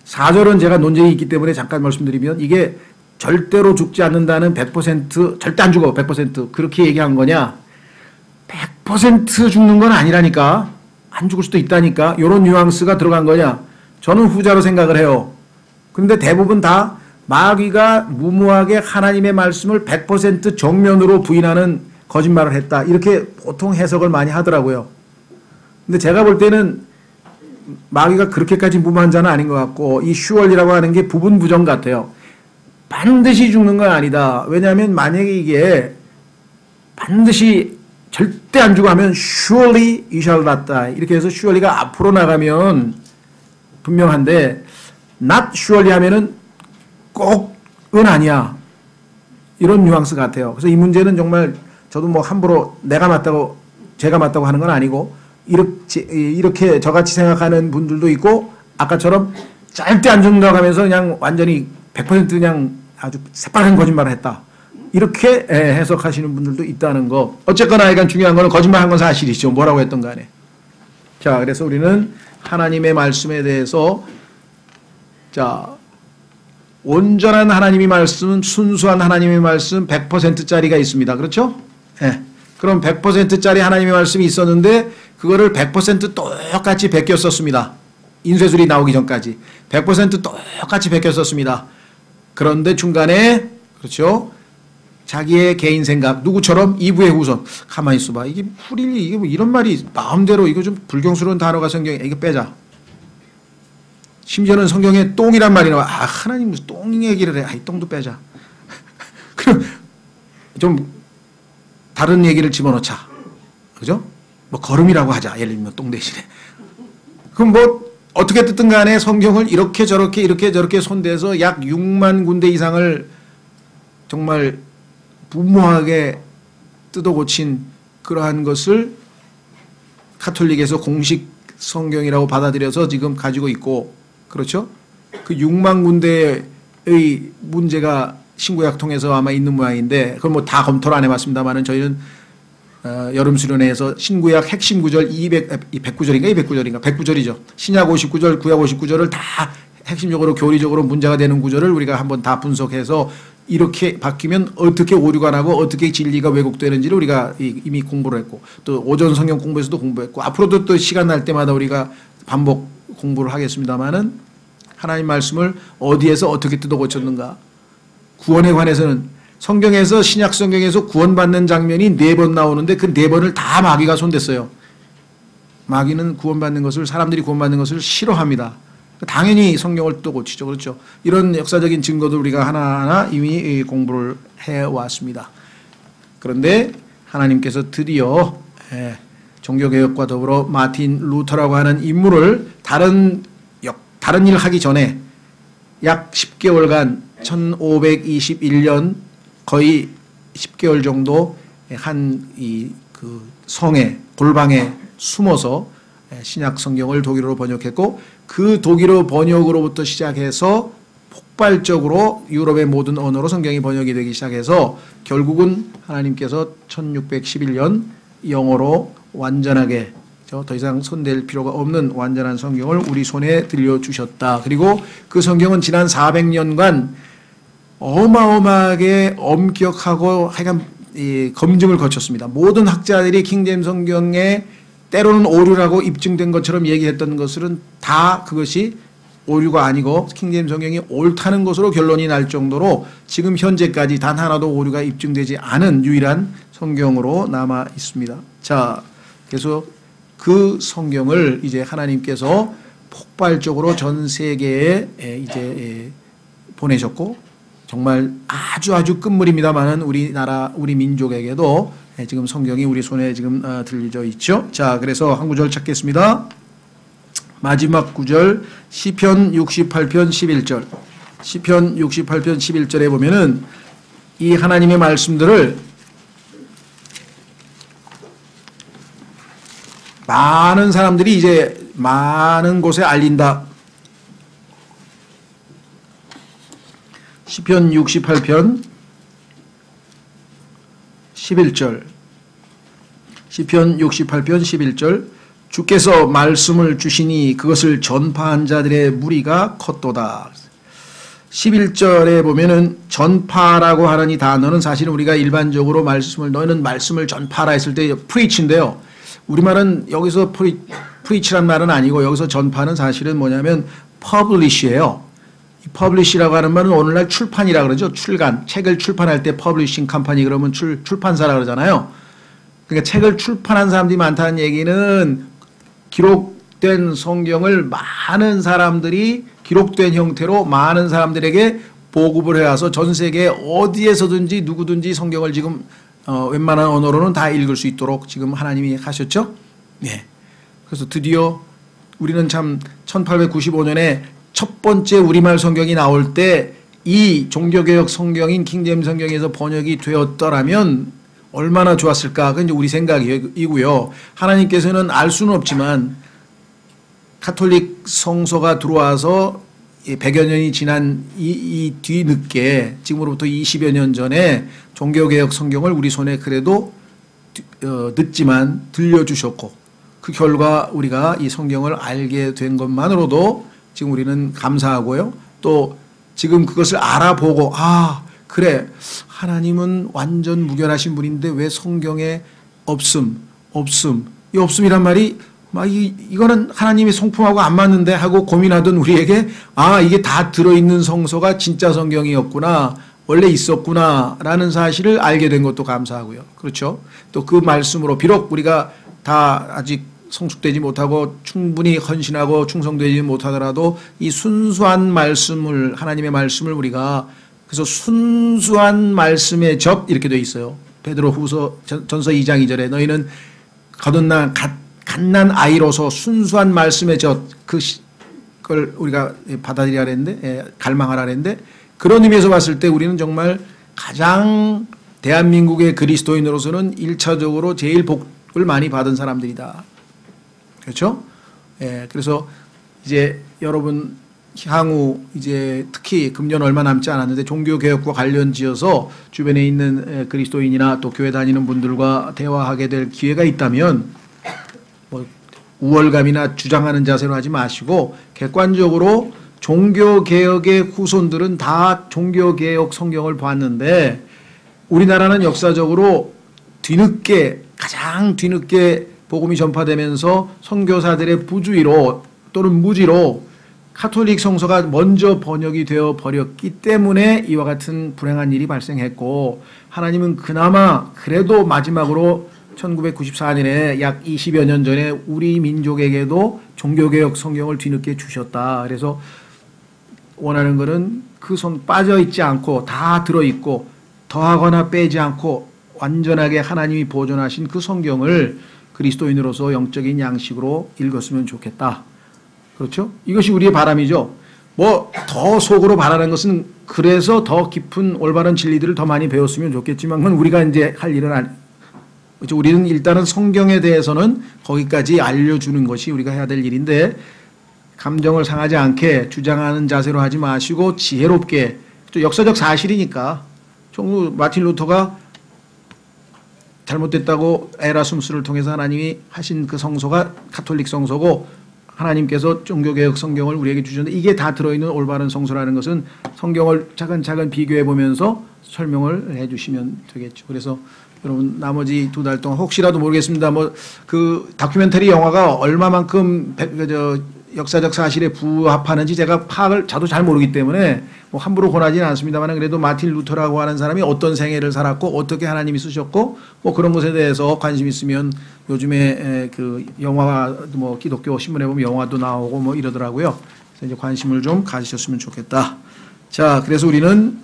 4절은 제가 논쟁이 있기 때문에 잠깐 말씀드리면, 이게 절대로 죽지 않는다는 100% 절대 안 죽어 100% 그렇게 얘기한 거냐, 100% 죽는 건 아니라니까, 안 죽을 수도 있다니까, 이런 뉘앙스가 들어간 거냐. 저는 후자로 생각을 해요. 그런데 대부분 다 마귀가 무모하게 하나님의 말씀을 100% 정면으로 부인하는 거짓말을 했다, 이렇게 보통 해석을 많이 하더라고요. 근데 제가 볼 때는 마귀가 그렇게까지 무모한 자는 아닌 것 같고, 이 슈얼이라고 하는 게 부분 부정 같아요. 반드시 죽는 건 아니다. 왜냐하면 만약에 이게 반드시 절대 안 죽어 하면 surely you shall not die, 이렇게 해서 surely가 앞으로 나가면 분명한데, not surely 하면은 꼭은 아니야, 이런 뉘앙스 같아요. 그래서 이 문제는 정말 저도 뭐 함부로 내가 맞다고 제가 맞다고 하는 건 아니고, 이렇게 저같이 생각하는 분들도 있고, 아까처럼 절대 안 죽는다고 하면서 그냥 완전히 100% 그냥 아주 새빨간 거짓말을 했다, 이렇게 해석하시는 분들도 있다는 거. 어쨌거나 이건 중요한 거는 거짓말한 건 사실이죠. 뭐라고 했던 간에. 자, 그래서 우리는 하나님의 말씀에 대해서, 자, 온전한 하나님의 말씀, 순수한 하나님의 말씀 100%짜리가 있습니다. 그렇죠? 예. 그럼 100%짜리 하나님의 말씀이 있었는데 그거를 100% 똑같이 베껴 썼습니다. 인쇄술이 나오기 전까지 100% 똑같이 베껴 썼습니다. 그런데 중간에, 그렇죠, 자기의 개인 생각, 누구처럼 이부의 후손. 가만히 있어봐. 이게 풀일리, 이게 뭐 이런 말이 마음대로 이거 좀 불경스러운 단어가 성경에, 이거 빼자. 심지어는 성경에 똥이란 말이 나와. 아, 하나님 무슨 똥 얘기를 해. 아, 이 똥도 빼자. 그럼 좀 다른 얘기를 집어넣자. 그죠? 뭐 걸음이라고 하자. 예를 들면 똥 대신에. 그럼 뭐 어떻게 됐든 간에 성경을 이렇게 저렇게 이렇게 저렇게 손대서 약 6만 군데 이상을 정말 무모하게 뜯어고친 그러한 것을 카톨릭에서 공식 성경이라고 받아들여서 지금 가지고 있고, 그렇죠? 그 6만 군데의 문제가 신구약 통해서 아마 있는 모양인데, 그걸 뭐 다 검토를 안 해봤습니다만은 저희는 여름 수련회에서 신구약 핵심 구절 100구절인가 200구절인가 100구절이죠. 신약 59절, 구약 59절을 다 핵심적으로 교리적으로 문제가 되는 구절을 우리가 한번 다 분석해서 이렇게 바뀌면 어떻게 오류가 나고 어떻게 진리가 왜곡되는지를 우리가 이미 공부를 했고, 또 오전 성경 공부에서도 공부했고, 앞으로도 또 시간 날 때마다 우리가 반복 공부를 하겠습니다만은, 하나님 말씀을 어디에서 어떻게 뜯어 고쳤는가. 구원에 관해서는 성경에서, 신약 성경에서 구원받는 장면이 4번 나오는데 그 4번을 다 마귀가 손댔어요. 마귀는 구원받는 것을, 사람들이 구원받는 것을 싫어합니다. 당연히 성경을 또 고치죠. 그렇죠. 이런 역사적인 증거도 우리가 하나하나 이미 공부를 해왔습니다. 그런데 하나님께서 드디어 종교개혁과 더불어 마틴 루터라고 하는 인물을 다른 일 하기 전에 약 10개월간 1521년 거의 10개월 정도 한 그 성에, 골방에 숨어서 신약 성경을 독일어로 번역했고, 그 독일어 번역으로부터 시작해서 폭발적으로 유럽의 모든 언어로 성경이 번역이 되기 시작해서 결국은 하나님께서 1611년 영어로 완전하게, 더 이상 손댈 필요가 없는 완전한 성경을 우리 손에 들려주셨다. 그리고 그 성경은 지난 400년간 어마어마하게 엄격하고 하여간 검증을 거쳤습니다. 모든 학자들이 킹제임스 성경에 때로는 오류라고 입증된 것처럼 얘기했던 것들은 다 그것이 오류가 아니고 킹제임스 성경이 옳다는 것으로 결론이 날 정도로 지금 현재까지 단 하나도 오류가 입증되지 않은 유일한 성경으로 남아 있습니다. 자, 그래서 그 성경을 이제 하나님께서 폭발적으로 전 세계에 이제 보내셨고, 정말 아주 끝물입니다만은 우리나라, 우리 민족에게도 지금 성경이 우리 손에 지금 들려져 있죠. 자, 그래서 한 구절 찾겠습니다. 마지막 구절, 시편 68편 11절. 시편 68편 11절에 보면은 이 하나님의 말씀들을 많은 사람들이 이제 많은 곳에 알린다. 시편 68편 11절. 시편 68편 11절. 주께서 말씀을 주시니 그것을 전파한 자들의 무리가 컸도다. 11절에 보면은 전파라고 하는 이 단어는 사실은 우리가 일반적으로 말씀을, 너희는 말씀을 전파라 했을 때 preach인데요. 우리말은 여기서 preach란 말은 아니고 여기서 전파는 사실은 뭐냐면 publish예요. 이 publish라고 하는 말은 오늘날 출판이라 그러죠. 출간. 책을 출판할 때 publishing 컴퍼니 그러면 출판사라 그러잖아요. 그러니까 책을 출판한 사람들이 많다는 얘기는 기록된 성경을 많은 사람들이 기록된 형태로 많은 사람들에게 보급을 해와서 전 세계 어디에서든지 누구든지 성경을 지금 웬만한 언어로는 다 읽을 수 있도록 지금 하나님이 하셨죠. 네. 그래서 드디어 우리는 참 1895년에 첫 번째 우리말 성경이 나올 때 이 종교개혁 성경인 킹제임스 성경에서 번역이 되었더라면 얼마나 좋았을까. 그건 이제 우리 생각이고요. 하나님께서는 알 수는 없지만 카톨릭 성서가 들어와서 100여 년이 지난 이 뒤늦게 지금으로부터 20여 년 전에 종교개혁 성경을 우리 손에 그래도 늦지만 들려주셨고, 그 결과 우리가 이 성경을 알게 된 것만으로도 지금 우리는 감사하고요. 또 지금 그것을 알아보고, 아 그래, 하나님은 완전 무결하신 분인데 왜 성경에 없음 이 없음이란 말이 이거는 하나님의 성품하고 안 맞는데 하고 고민하던 우리에게, 아 이게 다 들어있는 성서가 진짜 성경이었구나. 원래 있었구나라는 사실을 알게 된 것도 감사하고요. 그렇죠? 또 그 말씀으로 비록 우리가 다 아직 성숙되지 못하고 충분히 헌신하고 충성되지 못하더라도 이 순수한 말씀을, 하나님의 말씀을 우리가, 그래서 순수한 말씀의 젖 이렇게 돼 있어요. 베드로 후서 전서 2장 2절에 너희는 거듭난 갓난 아이로서 순수한 말씀의 젖 그걸 우리가 받아들여야 하는데, 갈망하라 했는데, 그런 의미에서 봤을 때 우리는 정말 가장 대한민국의 그리스도인으로서는 1차적으로 제일 복을 많이 받은 사람들이다. 그렇죠? 그래서 이제 여러분 향후 이제 특히 금년 얼마 남지 않았는데 종교개혁과 관련 지어서 주변에 있는 그리스도인이나 또 교회 다니는 분들과 대화하게 될 기회가 있다면 뭐 우월감이나 주장하는 자세로 하지 마시고 객관적으로 종교개혁의 후손들은 다 종교개혁 성경을 봤는데 우리나라는 역사적으로 뒤늦게, 가장 뒤늦게 복음이 전파되면서 선교사들의 부주의로 또는 무지로 카톨릭 성서가 먼저 번역이 되어 버렸기 때문에 이와 같은 불행한 일이 발생했고, 하나님은 그나마 그래도 마지막으로 1994년에 약 20여 년 전에 우리 민족에게도 종교개혁 성경을 뒤늦게 주셨다. 그래서 원하는 것은 그 성 빠져있지 않고 다 들어있고 더하거나 빼지 않고 완전하게 하나님이 보존하신 그 성경을 그리스도인으로서 영적인 양식으로 읽었으면 좋겠다. 그렇죠? 이것이 우리의 바람이죠. 뭐 더 속으로 바라는 것은 그래서 더 깊은 올바른 진리들을 더 많이 배웠으면 좋겠지만 그건 우리가 이제 할 일은 아니. 그렇죠? 우리는 일단은 성경에 대해서는 거기까지 알려주는 것이 우리가 해야 될 일인데 감정을 상하지 않게 주장하는 자세로 하지 마시고 지혜롭게, 역사적 사실이니까 마틴 루터가 잘못됐다고 에라숨스를 통해서 하나님이 하신 그 성서가 가톨릭 성서고 하나님께서 종교개혁 성경을 우리에게 주셨는데 이게 다 들어있는 올바른 성서라는 것은 성경을 차근차근 비교해 보면서 설명을 해 주시면 되겠죠. 그래서 여러분 나머지 2달 동안 혹시라도 모르겠습니다. 뭐 그 다큐멘터리 영화가 얼마만큼 역사적 사실에 부합하는지 제가 저도 잘 모르기 때문에 뭐 함부로 권하지는 않습니다만 그래도 마틴 루터라고 하는 사람이 어떤 생애를 살았고 어떻게 하나님이 쓰셨고 뭐 그런 것에 대해서 관심 있으면 요즘에 그 영화 뭐 기독교 신문에 보면 영화도 나오고 뭐 이러더라고요. 그래서 이제 관심을 좀 가지셨으면 좋겠다. 자, 그래서 우리는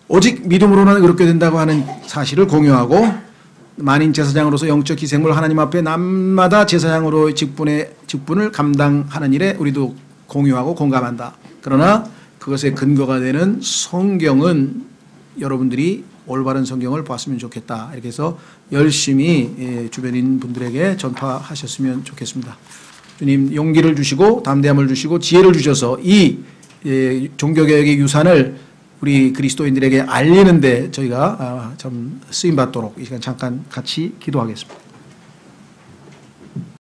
오직 믿음으로는 그렇게 된다고 하는 사실을 공유하고 만인 제사장으로서 영적 희생물 하나님 앞에 날마다 제사장으로의 직분을 감당하는 일에 우리도 공유하고 공감한다. 그러나 그것의 근거가 되는 성경은 여러분들이 올바른 성경을 봤으면 좋겠다. 이렇게 해서 열심히 주변인 분들에게 전파하셨으면 좋겠습니다. 주님 용기를 주시고 담대함을 주시고 지혜를 주셔서 이 종교개혁의 유산을 우리 그리스도인들에게 알리는데 저희가 좀 쓰임받도록 이 시간 잠깐 같이 기도하겠습니다.